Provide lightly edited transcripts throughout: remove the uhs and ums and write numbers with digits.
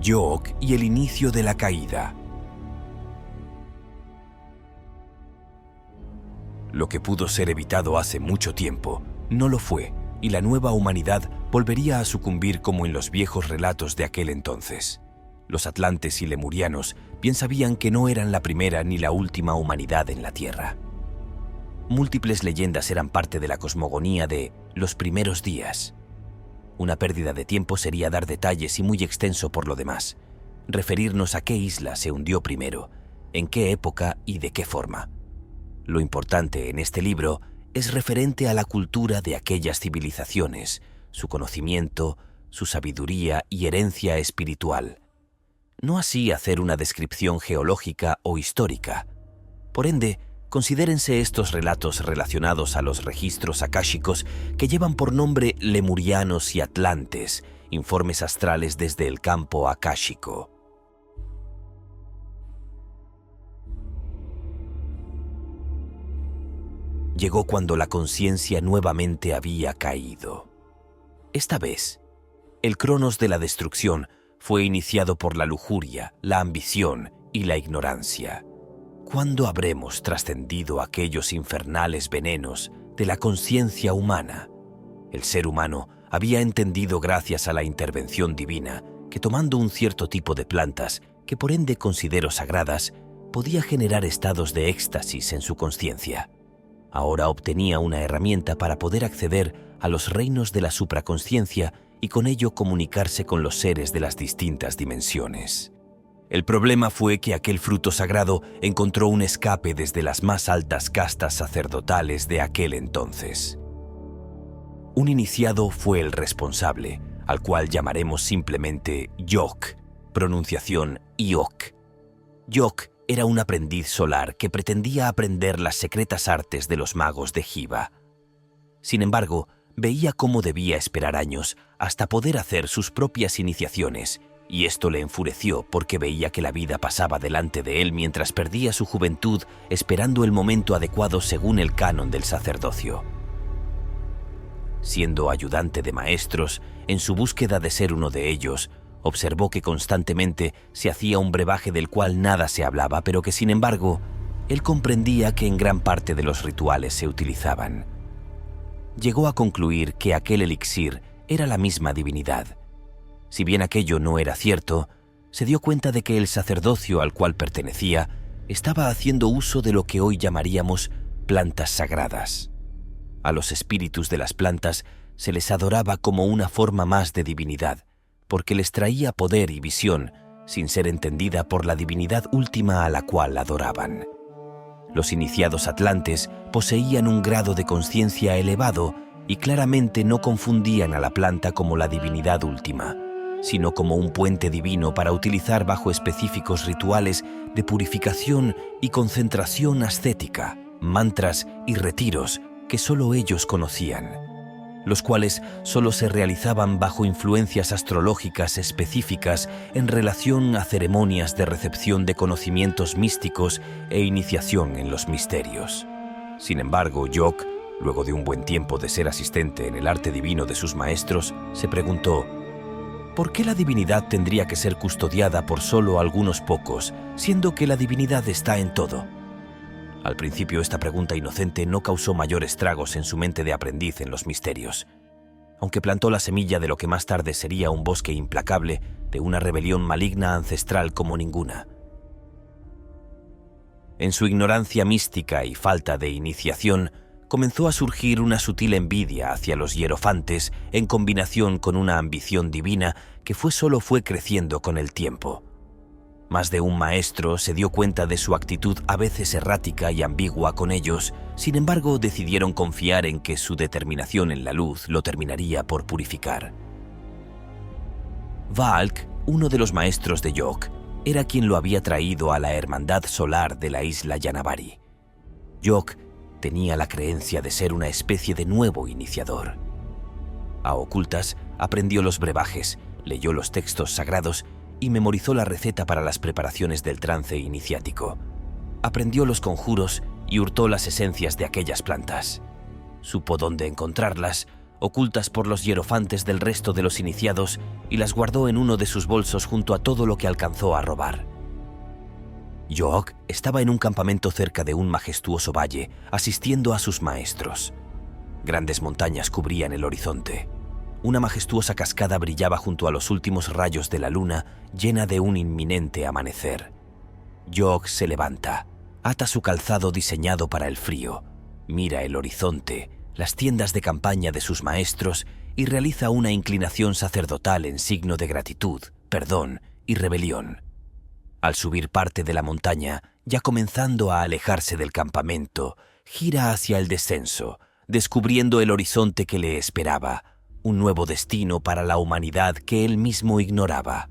Yo'ok y el inicio de la caída. Lo que pudo ser evitado hace mucho tiempo, no lo fue, y la nueva humanidad volvería a sucumbir como en los viejos relatos de aquel entonces. Los atlantes y lemurianos bien sabían que no eran la primera ni la última humanidad en la Tierra. Múltiples leyendas eran parte de la cosmogonía de los primeros días. Una pérdida de tiempo sería dar detalles y muy extenso por lo demás. Referirnos a qué isla se hundió primero, en qué época y de qué forma. Lo importante en este libro es referente a la cultura de aquellas civilizaciones, su conocimiento, su sabiduría y herencia espiritual. No así hacer una descripción geológica o histórica. Por ende, considérense estos relatos relacionados a los registros akáshicos que llevan por nombre Lemurianos y Atlantes, informes astrales desde el campo akáshico. Llegó cuando la conciencia nuevamente había caído. Esta vez, el cronos de la destrucción fue iniciado por la lujuria, la ambición y la ignorancia. ¿Cuándo habremos trascendido aquellos infernales venenos de la conciencia humana? El ser humano había entendido gracias a la intervención divina que tomando un cierto tipo de plantas, que por ende considero sagradas, podía generar estados de éxtasis en su conciencia. Ahora obtenía una herramienta para poder acceder a los reinos de la supraconsciencia y con ello comunicarse con los seres de las distintas dimensiones. El problema fue que aquel fruto sagrado encontró un escape desde las más altas castas sacerdotales de aquel entonces. Un iniciado fue el responsable, al cual llamaremos simplemente Yo'ok, pronunciación Iok. Yo'ok era un aprendiz solar que pretendía aprender las secretas artes de los magos de Hiva. Sin embargo, veía cómo debía esperar años hasta poder hacer sus propias iniciaciones, y esto le enfureció porque veía que la vida pasaba delante de él mientras perdía su juventud esperando el momento adecuado según el canon del sacerdocio. Siendo ayudante de maestros, en su búsqueda de ser uno de ellos, observó que constantemente se hacía un brebaje del cual nada se hablaba, pero que sin embargo, él comprendía que en gran parte de los rituales se utilizaban. Llegó a concluir que aquel elixir era la misma divinidad. Si bien aquello no era cierto, se dio cuenta de que el sacerdocio al cual pertenecía estaba haciendo uso de lo que hoy llamaríamos plantas sagradas. A los espíritus de las plantas se les adoraba como una forma más de divinidad, porque les traía poder y visión, sin ser entendida por la divinidad última a la cual adoraban. Los iniciados atlantes poseían un grado de conciencia elevado y claramente no confundían a la planta como la divinidad última, sino como un puente divino para utilizar bajo específicos rituales de purificación y concentración ascética, mantras y retiros que solo ellos conocían, los cuales solo se realizaban bajo influencias astrológicas específicas en relación a ceremonias de recepción de conocimientos místicos e iniciación en los misterios. Sin embargo, Yo'ok, luego de un buen tiempo de ser asistente en el arte divino de sus maestros, se preguntó: ¿por qué la divinidad tendría que ser custodiada por solo algunos pocos, siendo que la divinidad está en todo? Al principio esta pregunta inocente no causó mayor estragos en su mente de aprendiz en los misterios, aunque plantó la semilla de lo que más tarde sería un bosque implacable de una rebelión maligna ancestral como ninguna. En su ignorancia mística y falta de iniciación, comenzó a surgir una sutil envidia hacia los hierofantes en combinación con una ambición divina que solo fue creciendo con el tiempo. Más de un maestro se dio cuenta de su actitud a veces errática y ambigua con ellos, sin embargo decidieron confiar en que su determinación en la luz lo terminaría por purificar. Valk, uno de los maestros de Yo'ok, era quien lo había traído a la hermandad solar de la isla Yanavari. Yo'ok tenía la creencia de ser una especie de nuevo iniciador. A ocultas aprendió los brebajes, leyó los textos sagrados y memorizó la receta para las preparaciones del trance iniciático. Aprendió los conjuros y hurtó las esencias de aquellas plantas. Supo dónde encontrarlas, ocultas por los hierofantes del resto de los iniciados, y las guardó en uno de sus bolsos junto a todo lo que alcanzó a robar. Yook estaba en un campamento cerca de un majestuoso valle, asistiendo a sus maestros. Grandes montañas cubrían el horizonte. Una majestuosa cascada brillaba junto a los últimos rayos de la luna, llena de un inminente amanecer. Yook se levanta, ata su calzado diseñado para el frío, mira el horizonte, las tiendas de campaña de sus maestros y realiza una inclinación sacerdotal en signo de gratitud, perdón y rebelión. Al subir parte de la montaña, ya comenzando a alejarse del campamento, gira hacia el descenso, descubriendo el horizonte que le esperaba, un nuevo destino para la humanidad que él mismo ignoraba.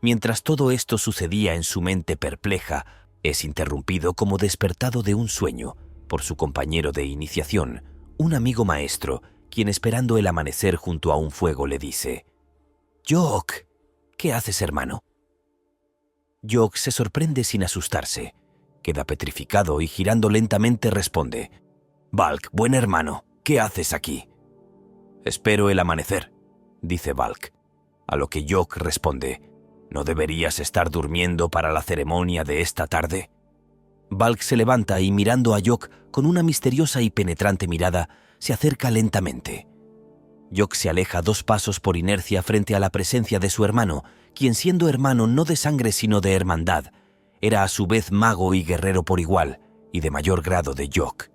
Mientras todo esto sucedía en su mente perpleja, es interrumpido como despertado de un sueño por su compañero de iniciación, un amigo maestro, quien esperando el amanecer junto a un fuego le dice: «Yook, ¿qué haces, hermano?» Yook se sorprende sin asustarse, queda petrificado y girando lentamente responde: «Valk, buen hermano, ¿qué haces aquí?» «Espero el amanecer», dice Valk, a lo que Yook responde: «¿No deberías estar durmiendo para la ceremonia de esta tarde?» Valk se levanta y mirando a Yook con una misteriosa y penetrante mirada, se acerca lentamente. Yook se aleja 2 pasos por inercia frente a la presencia de su hermano, quien siendo hermano no de sangre sino de hermandad, era a su vez mago y guerrero por igual, y de mayor grado de Yook.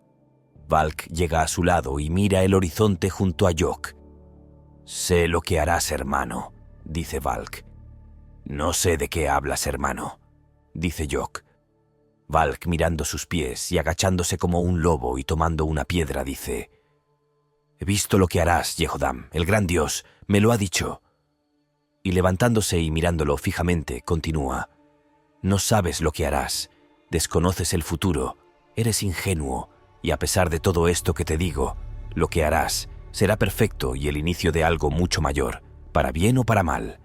Valk llega a su lado y mira el horizonte junto a Yook. «Sé lo que harás, hermano», dice Valk. «No sé de qué hablas, hermano», dice Yook. Valk, mirando sus pies y agachándose como un lobo y tomando una piedra, dice: «He visto lo que harás, Yehodam, el gran dios, me lo ha dicho». Y levantándose y mirándolo fijamente, continúa: «No sabes lo que harás, desconoces el futuro, eres ingenuo, y a pesar de todo esto que te digo, lo que harás será perfecto y el inicio de algo mucho mayor, para bien o para mal».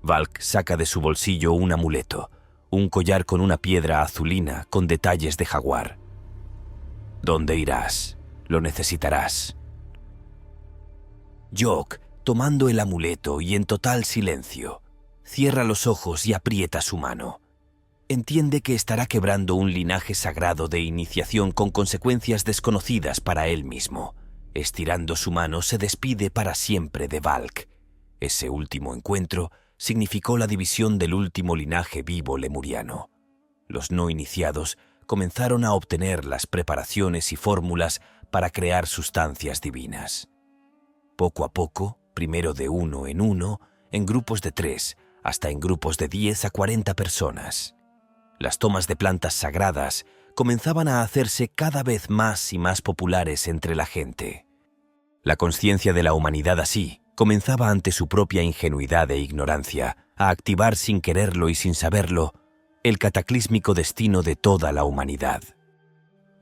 Valk saca de su bolsillo un amuleto, un collar con una piedra azulina con detalles de jaguar. «¿Dónde irás? Lo necesitarás». Yook, tomando el amuleto y en total silencio, cierra los ojos y aprieta su mano. Entiende que estará quebrando un linaje sagrado de iniciación con consecuencias desconocidas para él mismo. Estirando su mano, se despide para siempre de Valk. Ese último encuentro significó la división del último linaje vivo lemuriano. Los no iniciados comenzaron a obtener las preparaciones y fórmulas para crear sustancias divinas. Poco a poco, primero de uno, en grupos de 3, hasta en grupos de 10 a 40 personas. Las tomas de plantas sagradas comenzaban a hacerse cada vez más y más populares entre la gente. La conciencia de la humanidad así comenzaba ante su propia ingenuidad e ignorancia a activar sin quererlo y sin saberlo el cataclísmico destino de toda la humanidad.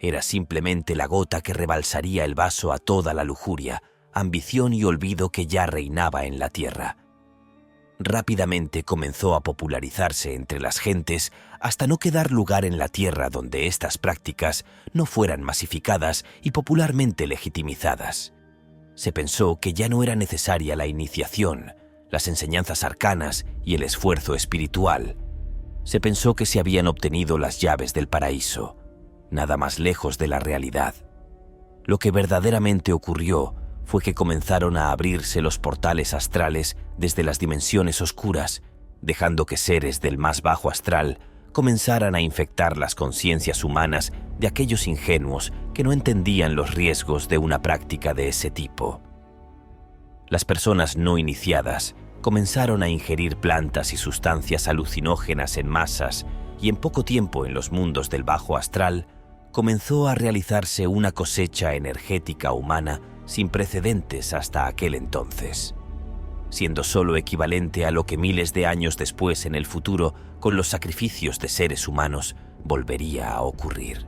Era simplemente la gota que rebalsaría el vaso a toda la lujuria, ambición y olvido que ya reinaba en la tierra. Rápidamente comenzó a popularizarse entre las gentes hasta no quedar lugar en la tierra donde estas prácticas no fueran masificadas y popularmente legitimizadas. Se pensó que ya no era necesaria la iniciación, las enseñanzas arcanas y el esfuerzo espiritual. Se pensó que se habían obtenido las llaves del paraíso, nada más lejos de la realidad. Lo que verdaderamente ocurrió fue que comenzaron a abrirse los portales astrales desde las dimensiones oscuras, dejando que seres del más bajo astral comenzaran a infectar las conciencias humanas de aquellos ingenuos que no entendían los riesgos de una práctica de ese tipo. Las personas no iniciadas comenzaron a ingerir plantas y sustancias alucinógenas en masas y en poco tiempo en los mundos del bajo astral comenzó a realizarse una cosecha energética humana sin precedentes hasta aquel entonces, siendo solo equivalente a lo que miles de años después en el futuro, con los sacrificios de seres humanos, volvería a ocurrir.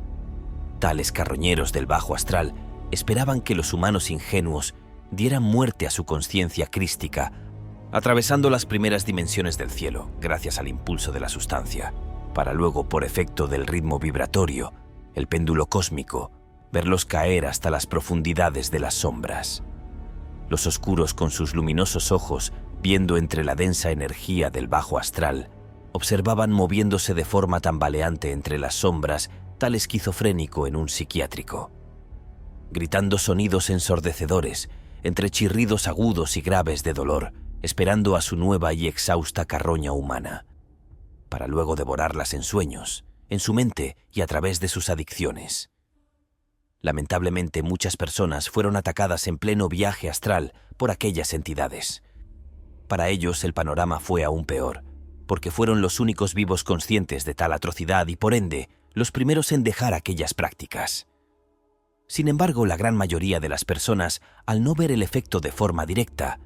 Tales carroñeros del bajo astral esperaban que los humanos ingenuos dieran muerte a su conciencia crística, atravesando las primeras dimensiones del cielo, gracias al impulso de la sustancia, para luego, por efecto del ritmo vibratorio, el péndulo cósmico, verlos caer hasta las profundidades de las sombras. Los oscuros con sus luminosos ojos, viendo entre la densa energía del bajo astral, observaban moviéndose de forma tambaleante entre las sombras, tal esquizofrénico en un psiquiátrico. Gritando sonidos ensordecedores, entre chirridos agudos y graves de dolor, esperando a su nueva y exhausta carroña humana, para luego devorarlas en sueños, en su mente y a través de sus adicciones. Lamentablemente, muchas personas fueron atacadas en pleno viaje astral por aquellas entidades. Para ellos el panorama fue aún peor, porque fueron los únicos vivos conscientes de tal atrocidad y, por ende, los primeros en dejar aquellas prácticas. Sin embargo, la gran mayoría de las personas, al no ver el efecto de forma directa,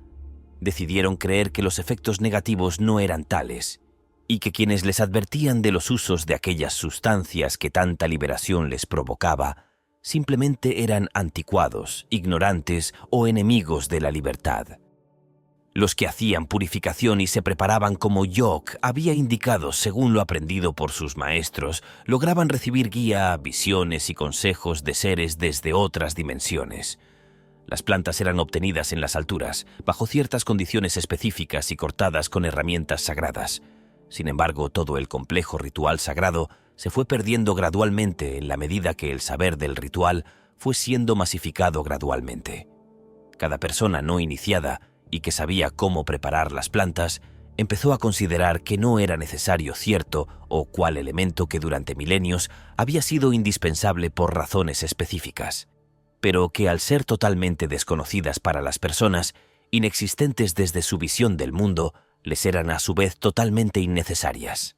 decidieron creer que los efectos negativos no eran tales, y que quienes les advertían de los usos de aquellas sustancias que tanta liberación les provocaba, simplemente eran anticuados, ignorantes o enemigos de la libertad. Los que hacían purificación y se preparaban como Yock había indicado, según lo aprendido por sus maestros, lograban recibir guía, visiones y consejos de seres desde otras dimensiones. Las plantas eran obtenidas en las alturas, bajo ciertas condiciones específicas y cortadas con herramientas sagradas. Sin embargo, todo el complejo ritual sagrado se fue perdiendo gradualmente en la medida que el saber del ritual fue siendo masificado gradualmente. Cada persona no iniciada y que sabía cómo preparar las plantas, empezó a considerar que no era necesario cierto o cual elemento que durante milenios había sido indispensable por razones específicas, pero que al ser totalmente desconocidas para las personas, inexistentes desde su visión del mundo, les eran a su vez totalmente innecesarias.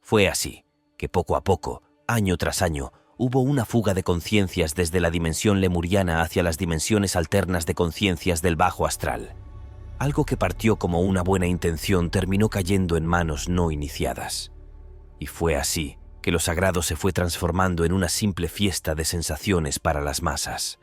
Fue así que poco a poco, año tras año, hubo una fuga de conciencias desde la dimensión lemuriana hacia las dimensiones alternas de conciencias del bajo astral. Algo que partió como una buena intención terminó cayendo en manos no iniciadas. Y fue así que lo sagrado se fue transformando en una simple fiesta de sensaciones para las masas.